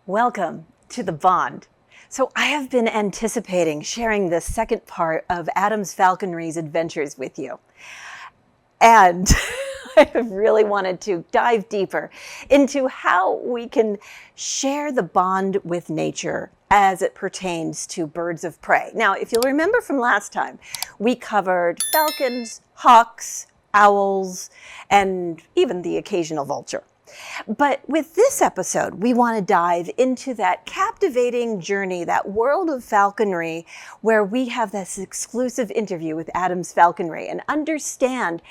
Welcome to The Bond. So I have been anticipating sharing the second part of Adam's Falconry's adventures with you. And I have really wanted to dive deeper into how we can share the bond with nature as it pertains to birds of prey. Now, if you'll remember from last time, we covered falcons, hawks, owls, and even the occasional vulture. But with this episode, we want to dive into that captivating journey, that world of falconry, where we have this exclusive interview with Adam's Falconry and understand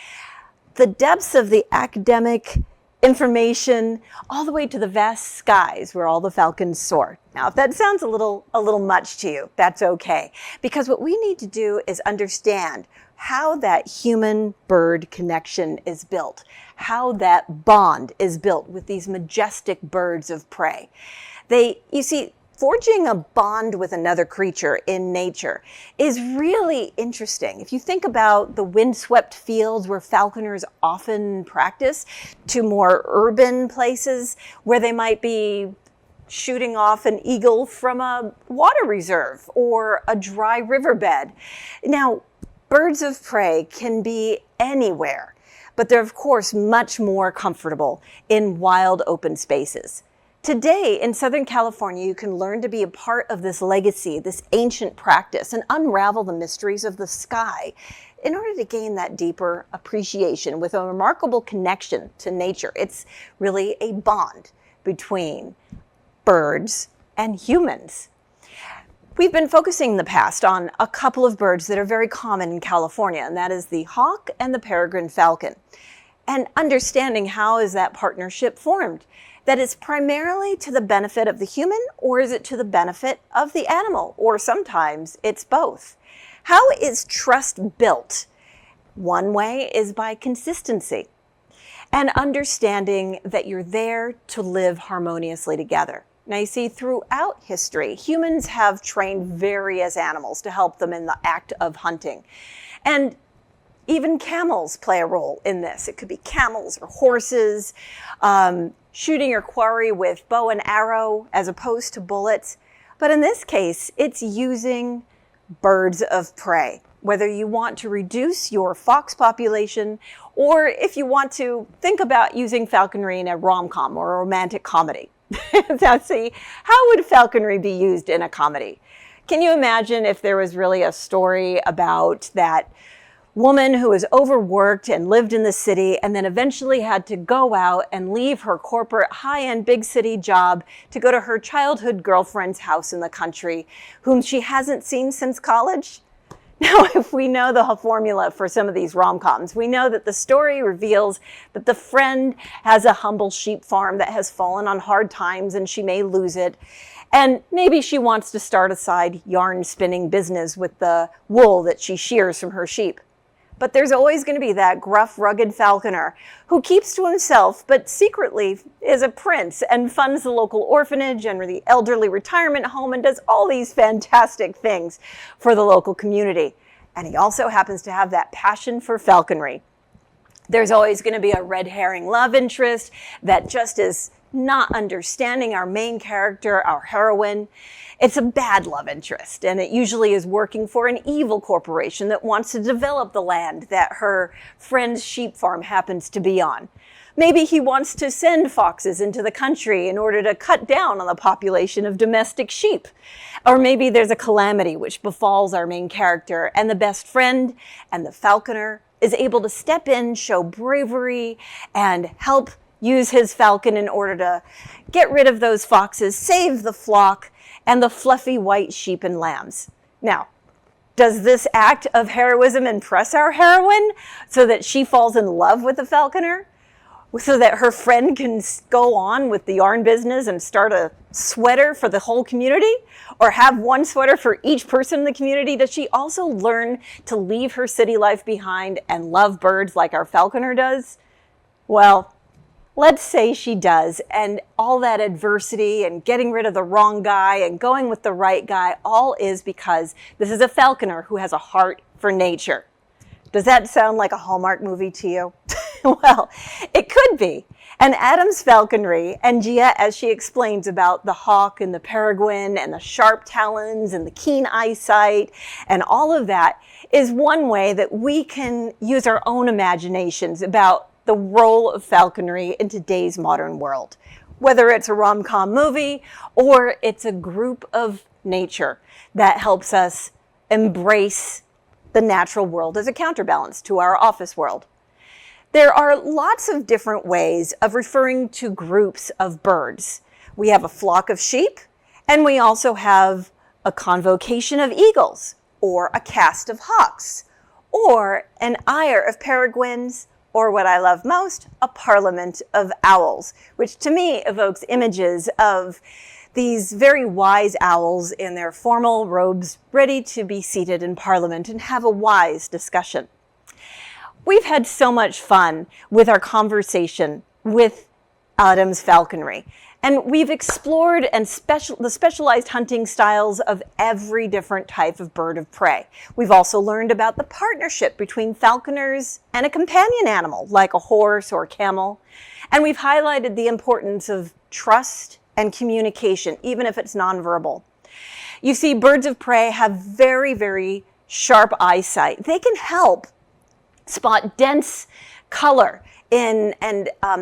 the depths of the academic information all the way to the vast skies where all the falcons soar. Now, if that sounds a little much to you, that's okay. Because what we need to do is understand how that human-bird connection is built, how that bond is built with these majestic birds of prey. You see, forging a bond with another creature in nature is really interesting. If you think about the windswept fields where falconers often practice to more urban places where they might be shooting off an eagle from a water reserve or a dry riverbed. Now, birds of prey can be anywhere, but they're of course much more comfortable in wild open spaces. Today in Southern California, you can learn to be a part of this legacy, this ancient practice, and unravel the mysteries of the sky in order to gain that deeper appreciation with a remarkable connection to nature. It's really a bond between birds and humans. We've been focusing in the past on a couple of birds that are very common in California, and that is the hawk and the peregrine falcon. And understanding how is that partnership formed? That is primarily to the benefit of the human, or is it to the benefit of the animal? Or sometimes it's both. How is trust built? One way is by consistency and understanding that you're there to live harmoniously together. Now you see, throughout history, humans have trained various animals to help them in the act of hunting. And even camels play a role in this. It could be camels or horses, shooting your quarry with bow and arrow as opposed to bullets. But in this case, it's using birds of prey. Whether you want to reduce your fox population or if you want to think about using falconry in a rom-com or a romantic comedy. Now see, how would falconry be used in a comedy? Can you imagine if there was really a story about that woman who was overworked and lived in the city and then eventually had to go out and leave her corporate high-end big city job to go to her childhood girlfriend's house in the country, whom she hasn't seen since college? Now, if we know the formula for some of these rom-coms, we know that the story reveals that the friend has a humble sheep farm that has fallen on hard times and she may lose it. And maybe she wants to start a side yarn spinning business with the wool that she shears from her sheep. But there's always going to be that gruff, rugged falconer who keeps to himself, but secretly is a prince and funds the local orphanage and the elderly retirement home and does all these fantastic things for the local community. And he also happens to have that passion for falconry. There's always going to be a red herring love interest that just is not understanding our main character, our heroine. It's a bad love interest, and it usually is working for an evil corporation that wants to develop the land that her friend's sheep farm happens to be on. Maybe he wants to send foxes into the country in order to cut down on the population of domestic sheep. Or maybe there's a calamity which befalls our main character, and the best friend and the falconer is able to step in, show bravery, and help use his falcon in order to get rid of those foxes, save the flock, and the fluffy white sheep and lambs. Now, does this act of heroism impress our heroine so that she falls in love with the falconer? So that her friend can go on with the yarn business and start a sweater for the whole community? Or have one sweater for each person in the community? Does she also learn to leave her city life behind and love birds like our falconer does? Well, let's say she does, and all that adversity and getting rid of the wrong guy and going with the right guy, all is because this is a falconer who has a heart for nature. Does that sound like a Hallmark movie to you? Well, it could be. And Adam's falconry, and Gia, as she explains about the hawk and the peregrine and the sharp talons and the keen eyesight and all of that, is one way that we can use our own imaginations about the role of falconry in today's modern world. Whether it's a rom-com movie or it's a group of nature that helps us embrace the natural world as a counterbalance to our office world. There are lots of different ways of referring to groups of birds. We have a flock of sheep, and we also have a convocation of eagles, or a cast of hawks, or an ire of peregrines, or what I love most, a parliament of owls, which to me evokes images of these very wise owls in their formal robes, ready to be seated in Parliament and have a wise discussion. We've had so much fun with our conversation with Adam's falconry, and we've explored the specialized hunting styles of every different type of bird of prey. We've also learned about the partnership between falconers and a companion animal, like a horse or a camel, and we've highlighted the importance of trust and communication, even if it's nonverbal. You see, birds of prey have very, very sharp eyesight. They can help spot dense color and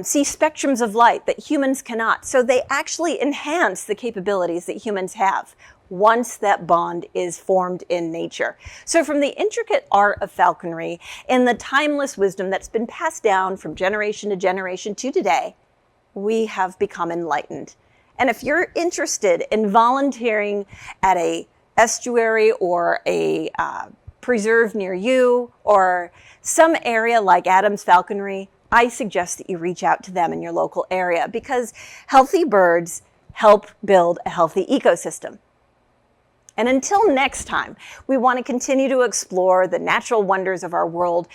see spectrums of light that humans cannot. So they actually enhance the capabilities that humans have once that bond is formed in nature. So from the intricate art of falconry and the timeless wisdom that's been passed down from generation to generation to today, we have become enlightened. And if you're interested in volunteering at a estuary or a preserve near you or some area like Adam's falconry, I suggest that you reach out to them in your local area, because healthy birds help build a healthy ecosystem. And until next time, we want to continue to explore the natural wonders of our world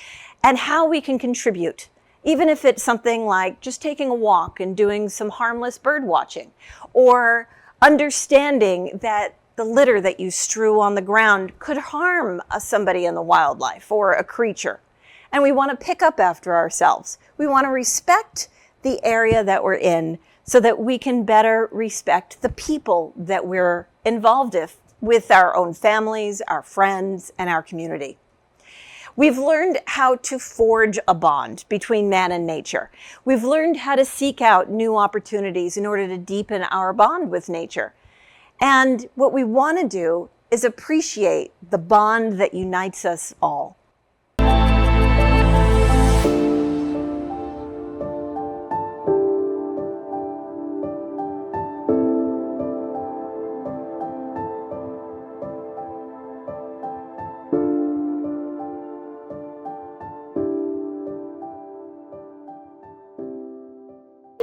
and how we can contribute, even if it's something like just taking a walk and doing some harmless bird watching, or understanding that the litter that you strew on the ground could harm somebody in the wildlife or a creature. And we want to pick up after ourselves. We want to respect the area that we're in so that we can better respect the people that we're involved with our own families, our friends, and our community. We've learned how to forge a bond between man and nature. We've learned how to seek out new opportunities in order to deepen our bond with nature. And what we want to do is appreciate the bond that unites us all.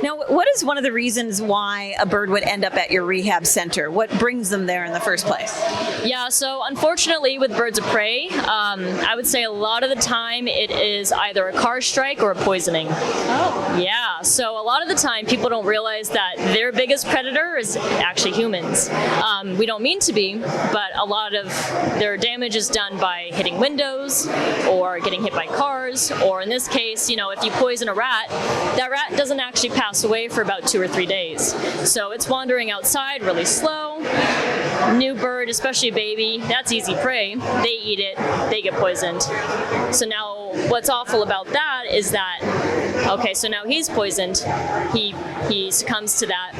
Now, what is one of the reasons why a bird would end up at your rehab center? What brings them there in the first place? Yeah, so unfortunately with birds of prey, I would say a lot of the time it is either a car strike or a poisoning. Oh. Yeah, so a lot of the time people don't realize that their biggest predator is actually humans. We don't mean to be, but a lot of their damage is done by hitting windows or getting hit by cars, or in this case, if you poison a rat, that rat doesn't actually pass away for about 2 or 3 days. So it's wandering outside really slow. New bird, especially a baby, that's easy prey. They eat it, they get poisoned. So now what's awful about that is that, okay, so now he's poisoned, he succumbs to that,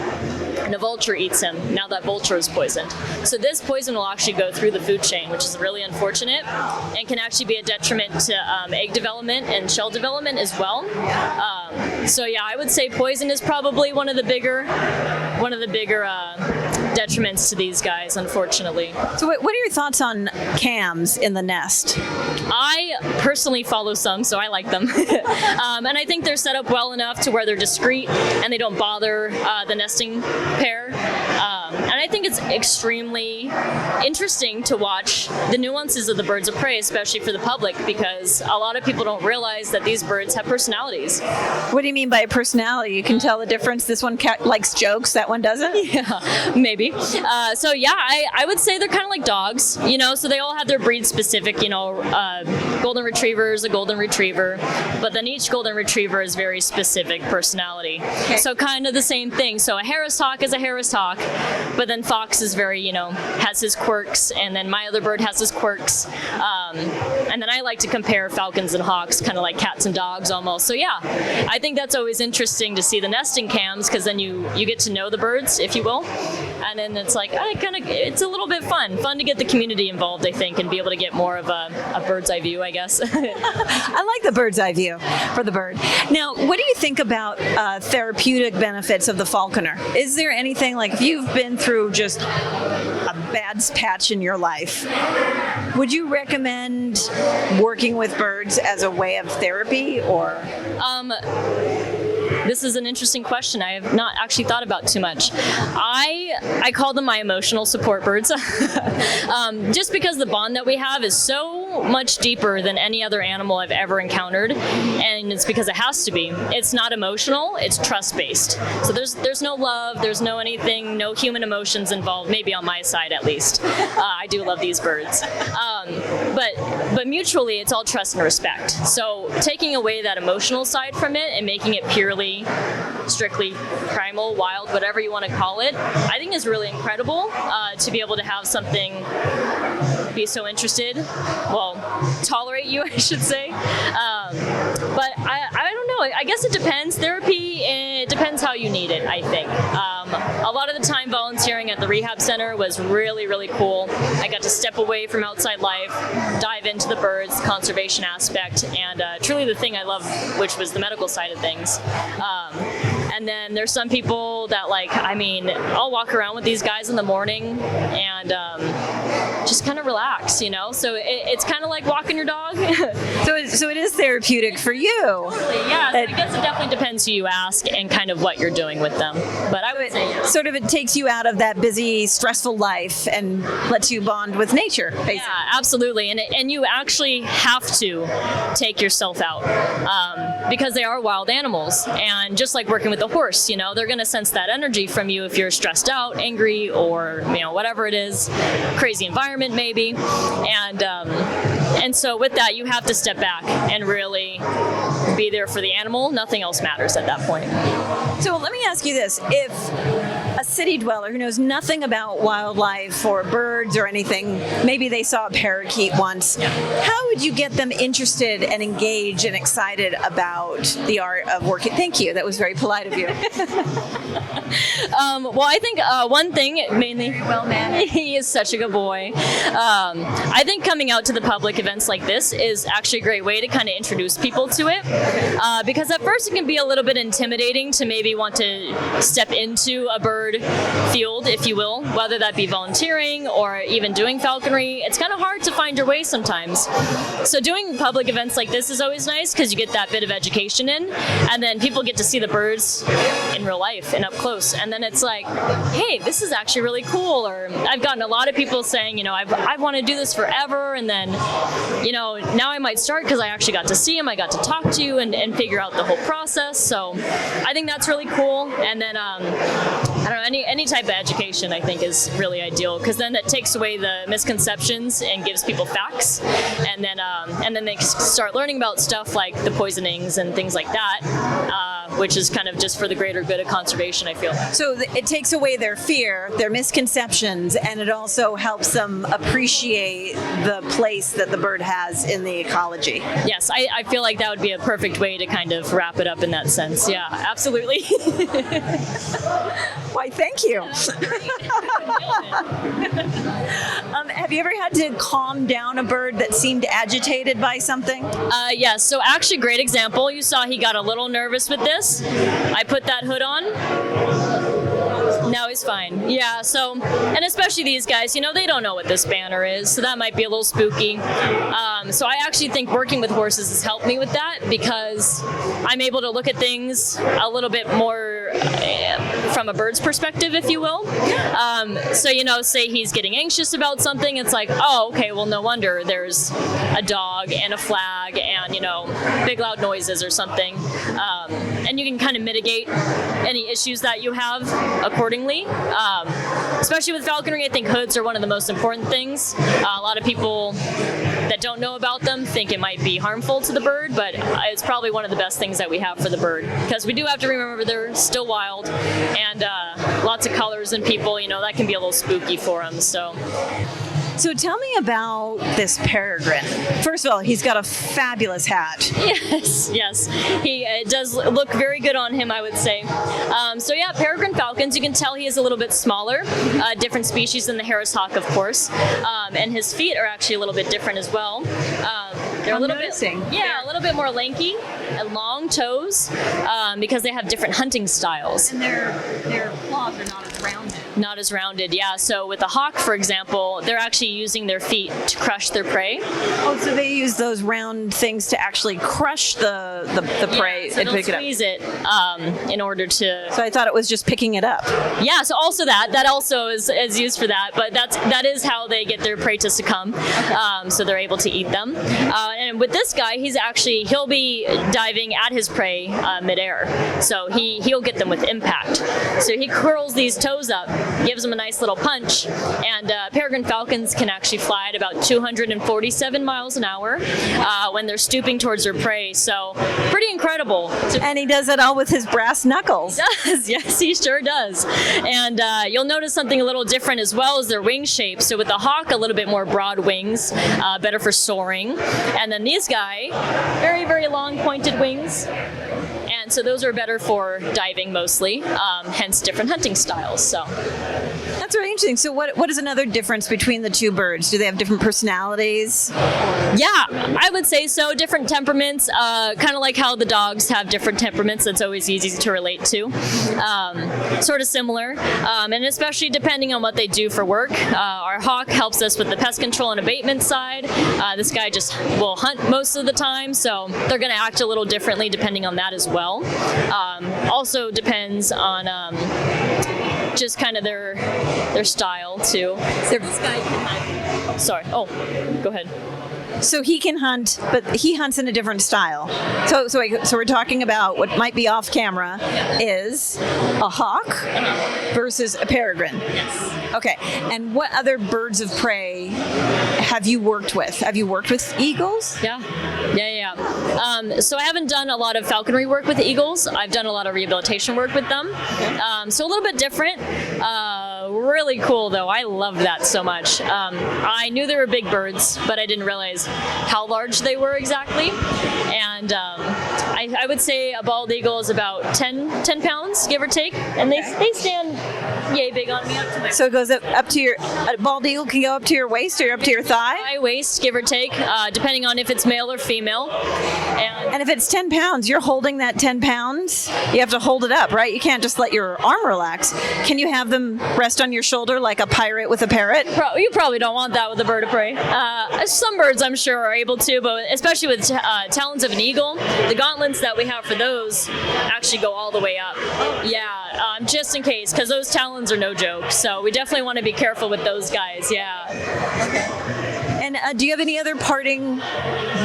and a vulture eats him. Now that vulture is poisoned. So this poison will actually go through the food chain, which is really unfortunate and can actually be a detriment to egg development and shell development as well. So yeah, I would say poison is probably one of the bigger detriments to these guys, unfortunately. So what are your thoughts on cams in the nest? I personally follow some, so I like them. And I think they're set up well enough to where they're discreet and they don't bother the nesting pair. And And I think it's extremely interesting to watch the nuances of the birds of prey, especially for the public, because a lot of people don't realize that these birds have personalities. What do you mean by personality? You can tell the difference. This one cat likes jokes, that one doesn't? Yeah, maybe. So yeah, I would say they're kind of like dogs, you know, so they all have their breed specific, you know, golden retriever is a golden retriever, but then each golden retriever is very specific personality. Okay. So kind of the same thing. So a Harris hawk is a Harris hawk, but then fox is very, you know, has his quirks, and then my other bird has his quirks. And then I like to compare falcons and hawks, kind of like cats and dogs almost. So yeah, I think that's always interesting to see the nesting cams, because then you get to know the birds, if you will. And then it's like, it's a little bit fun to get the community involved, I think, and be able to get more of a bird's eye view, I guess. I like the bird's eye view for the bird. Now, what do you think about therapeutic benefits of the falconer? Is there anything, like if you've been through just a bad patch in your life, would you recommend working with birds as a way of therapy, or? This is an interesting question. I have not actually thought about too much. I call them my emotional support birds, just because the bond that we have is so much deeper than any other animal I've ever encountered, and it's because it has to be. It's not emotional, it's trust-based. So there's no love, there's no anything, no human emotions involved, maybe on my side at least. I do love these birds. But mutually, it's all trust and respect. So taking away that emotional side from it and making it purely, strictly primal, wild, whatever you want to call it, I think is really incredible to be able to have something be so interested, well, tolerate you, I should say. But I don't know. I guess it depends. Therapy, it depends how you need it, I think. A lot of the time volunteering at the rehab center was really, really cool. I got to step away from outside life, dive into the birds, conservation aspect, and truly the thing I love, which was the medical side of things. And then there's some people that, like, I mean, I'll walk around with these guys in the morning and just kind of relax, you know? So it's kind of like walking your dog. So it is therapeutic for you. Totally, yeah. So I guess it definitely depends who you ask and kind of what you're doing with them. But I would say, yeah. Sort of it takes you out of that busy, stressful life and lets you bond with nature, basically. Yeah, absolutely. And you actually have to take yourself out because they are wild animals. And just like working with a horse, you know, they're going to sense that energy from you if you're stressed out, angry, or, you know, whatever it is, crazy environment maybe. And so with that, you have to step back and really be there for the animal. Nothing else matters at that point. So let me ask you this. If a city dweller who knows nothing about wildlife or birds or anything, maybe they saw a parakeet once, how would you get them interested and engaged and excited about the art of working? Thank you. That was very polite of you. Well, I think one thing, mainly, very well managed. He is such a good boy. I think coming out to the public events like this is actually a great way to kind of introduce people to it. Because at first it can be a little bit intimidating to maybe want to step into a bird field, if you will, whether that be volunteering or even doing falconry. It's kind of hard to find your way sometimes. So doing public events like this is always nice because you get that bit of education in, and then people get to see the birds in real life and up close. And then it's like, hey, this is actually really cool. Or I've gotten a lot of people saying, you know, I want to do this forever. And then, you know, now I might start because I actually got to see him. I got to talk to you and figure out the whole process. So I think that's really cool. And then, I don't know, any type of education I think is really ideal, because then that takes away the misconceptions and gives people facts. And then they start learning about stuff like the poisonings and things like that, which is kind of just for the greater good of conservation, I feel. So it takes away their fear, their misconceptions, and it also helps them appreciate the place that the bird has in the ecology. Yes, I feel like that would be a perfect way to kind of wrap it up in that sense. Yeah, absolutely. Why, thank you. Have you ever had to calm down a bird that seemed agitated by something? Yes, so actually great example. You saw he got a little nervous with this. I put that hood on. Now he's fine. Yeah, so, and especially these guys, you know, they don't know what this banner is, so that might be a little spooky. So I actually think working with horses has helped me with that, because I'm able to look at things a little bit more better from a bird's perspective, if you will. So, say he's getting anxious about something, it's like, oh, okay, well, no wonder there's a dog and a flag and, big loud noises or something. And you can kind of mitigate any issues that you have accordingly. Especially with falconry, I think hoods are one of the most important things. A lot of people that don't know about them think it might be harmful to the bird, but it's probably one of the best things that we have for the bird, because we do have to remember they're still wild, and lots of colors and people, that can be a little spooky for them. So tell me about this peregrine. First of all, he's got a fabulous hat. Yes. He does look very good on him, I would say. Peregrine falcons, you can tell he is a little bit smaller, different species than the Harris hawk, of course. And his feet are actually a little bit different as well. They're a little bit more lanky and long toes, because they have different hunting styles. And their claws are not as rounded. Not as rounded, yeah. So with a hawk, for example, they're actually using their feet to crush their prey. Oh, so they use those round things to actually crush the prey so and pick squeeze it in order to. So I thought it was just picking it up. Yeah, so also that also is used for that, but that is how they get their prey to succumb. So they're able to eat them. And with this guy, he'll be diving at his prey midair. So he'll get them with impact. So he curls these toes up, gives them a nice little punch, and peregrine falcons can actually fly at about 247 miles an hour when they're stooping towards their prey. So pretty incredible. And he does it all with his brass knuckles. He does, yes, he sure does. And you'll notice something a little different as well as their wing shape. So with the hawk, a little bit more broad wings, better for soaring. And then these guys, very, very long pointed wings. And so those are better for diving mostly, hence different hunting styles. So that's really interesting. So what is another difference between the two birds? Do they have different personalities? Yeah, I would say so. Different temperaments, kind of like how the dogs have different temperaments. That's always easy to relate to. Sort of similar, and especially depending on what they do for work. Our hawk helps us with the pest control and abatement side. This guy just will hunt most of the time, so they're going to act a little differently depending on that as well. Also depends on just kind of their style too. So this guy can hunt. Sorry. Oh, go ahead. So he can hunt, but he hunts in a different style. So we're talking about what might be off camera is a hawk versus a peregrine. Yes. Okay. And what other birds of prey have you worked with? Have you worked with eagles? Yeah. So I haven't done a lot of falconry work with eagles. I've done a lot of rehabilitation work with them. So a little bit different. Really cool though. I love that so much. I knew they were big birds, but I didn't realize how large they were exactly. And I would say a bald eagle is about 10 pounds, give or take. And they stand yay big on me up to my. So it goes up to a bald eagle can go up to your waist or up to your thigh? My waist, give or take, depending on if it's male or female. And if it's 10 pounds, you're holding that 10 pounds, you have to hold it up, right? You can't just let your arm relax. Can you have them rest on your shoulder like a pirate with a parrot? You probably don't want that with a bird of prey. Some birds, I'm sure, are able to, but especially with talons of an eagle, the gauntlets that we have for those actually go all the way up. Yeah, just in case, because those talons are no joke. So we definitely want to be careful with those guys. Yeah. Okay. And do you have any other parting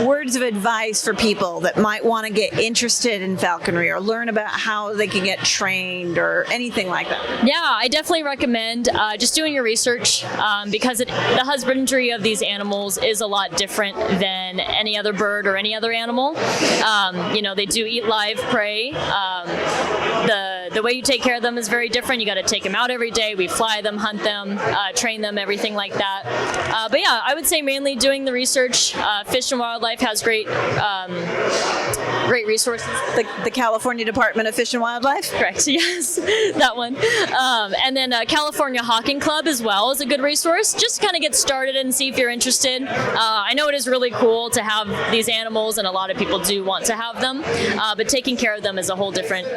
words of advice for people that might want to get interested in falconry or learn about how they can get trained or anything like that? Yeah, I definitely recommend just doing your research because the husbandry of these animals is a lot different than any other bird or any other animal. They do eat live prey. The way you take care of them is very different. You got to take them out every day. We fly them, hunt them, train them, everything like that. But yeah, I would say mainly doing the research. Fish and Wildlife has great resources. The California Department of Fish and Wildlife? Correct, yes, that one. And then California Hawking Club as well is a good resource. Just kind of get started and see if you're interested. I know it is really cool to have these animals, and a lot of people do want to have them, but taking care of them is a whole different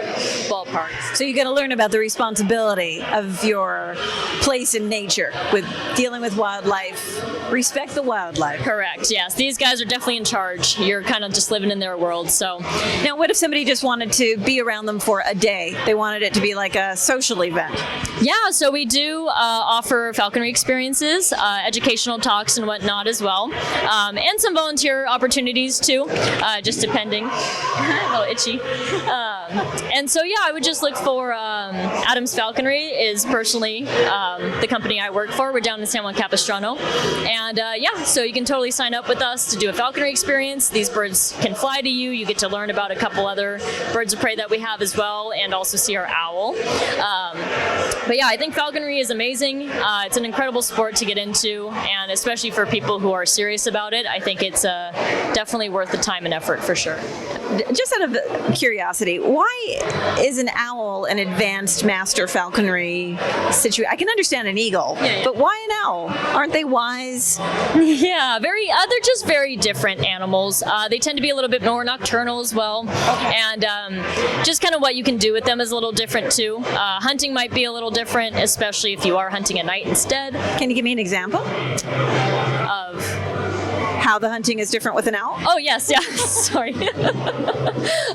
ballpark. So you're going to learn about the responsibility of your place in nature with dealing with wildlife. Respect the wildlife. Correct, yes. These guys are definitely in charge. You're kind of just living in their world, so. Now, what if somebody just wanted to be around them for a day? They wanted it to be like a social event. Yeah, so we do offer falconry experiences, educational talks and whatnot as well, and some volunteer opportunities too, just depending. A little itchy. And so, yeah, I would just look for Adams Falconry is personally the company I work for. We're down in San Juan Capistrano. And yeah, so you can totally sign up with us to do a falconry experience. These birds can fly to you. You get to learn about a couple other birds of prey that we have as well, and also see our owl. But yeah, I think falconry is amazing. It's an incredible sport to get into, and especially for people who are serious about it, I think it's definitely worth the time and effort for sure. Just out of curiosity, why is an owl an advanced master falconry situation? I can understand an eagle, but why an owl? Aren't they wise? Yeah, they're just very different animals. They tend to be a little bit more nocturnal as well, and just kind of what you can do with them is a little different too. Hunting might be a little different, especially if you are hunting at night instead. Can you give me an example Of how the hunting is different with an owl? Oh, yes, yeah, sorry.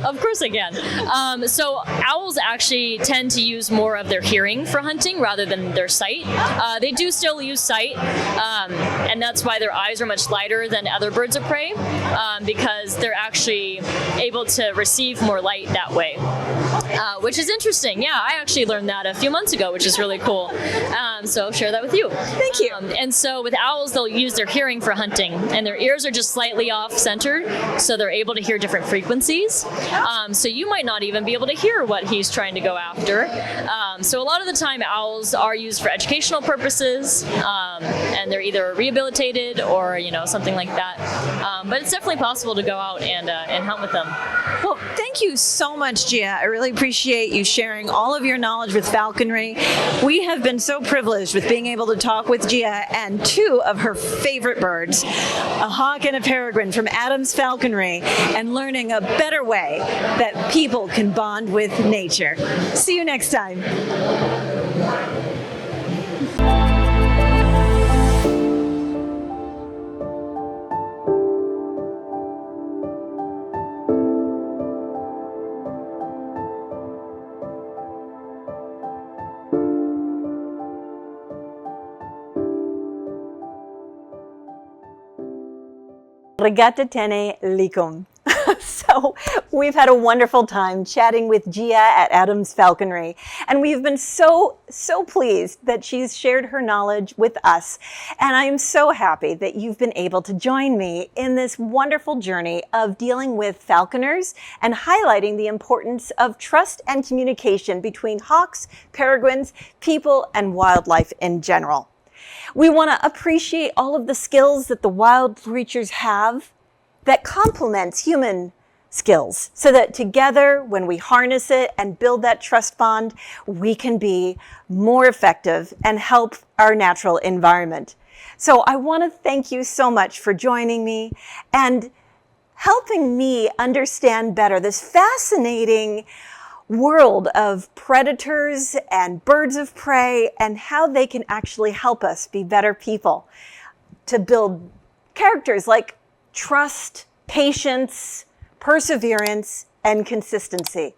Of course I can. So owls actually tend to use more of their hearing for hunting rather than their sight. They do still use sight, and that's why their eyes are much lighter than other birds of prey, because they're actually able to receive more light that way, which is interesting. Yeah, I actually learned that a few months ago, which is really cool. So I'll share that with you. Thank you. And so with owls, they'll use their hearing for hunting, and their ears are just slightly off-centered, so they're able to hear different frequencies. So you might not even be able to hear what he's trying to go after. So a lot of the time, owls are used for educational purposes, and they're either rehabilitated or something like that. But it's definitely possible to go out and hunt with them. Well, thank you so much, Gia. I really appreciate you sharing all of your knowledge with falconry. We have been so privileged with being able to talk with Gia and two of her favorite birds, a hawk and a peregrine from Adams Falconry, and learning a better way that people can bond with nature. See you next time. Rigatatene likum. So we've had a wonderful time chatting with Gia at Adams Falconry, and we've been so pleased that she's shared her knowledge with us. And I am so happy that you've been able to join me in this wonderful journey of dealing with falconers and highlighting the importance of trust and communication between hawks, peregrines, people, and wildlife in general. We want to appreciate all of the skills that the wild creatures have that complements human skills, so that together, when we harness it and build that trust bond, we can be more effective and help our natural environment. So I want to thank you so much for joining me and helping me understand better this fascinating world of predators and birds of prey and how they can actually help us be better people, to build characters like trust, patience, perseverance, and consistency.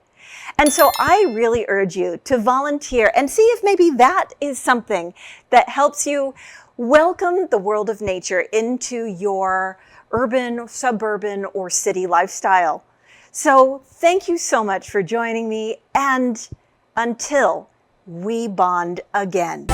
And so I really urge you to volunteer and see if maybe that is something that helps you welcome the world of nature into your urban, suburban, or city lifestyle. So thank you so much for joining me, and until we bond again.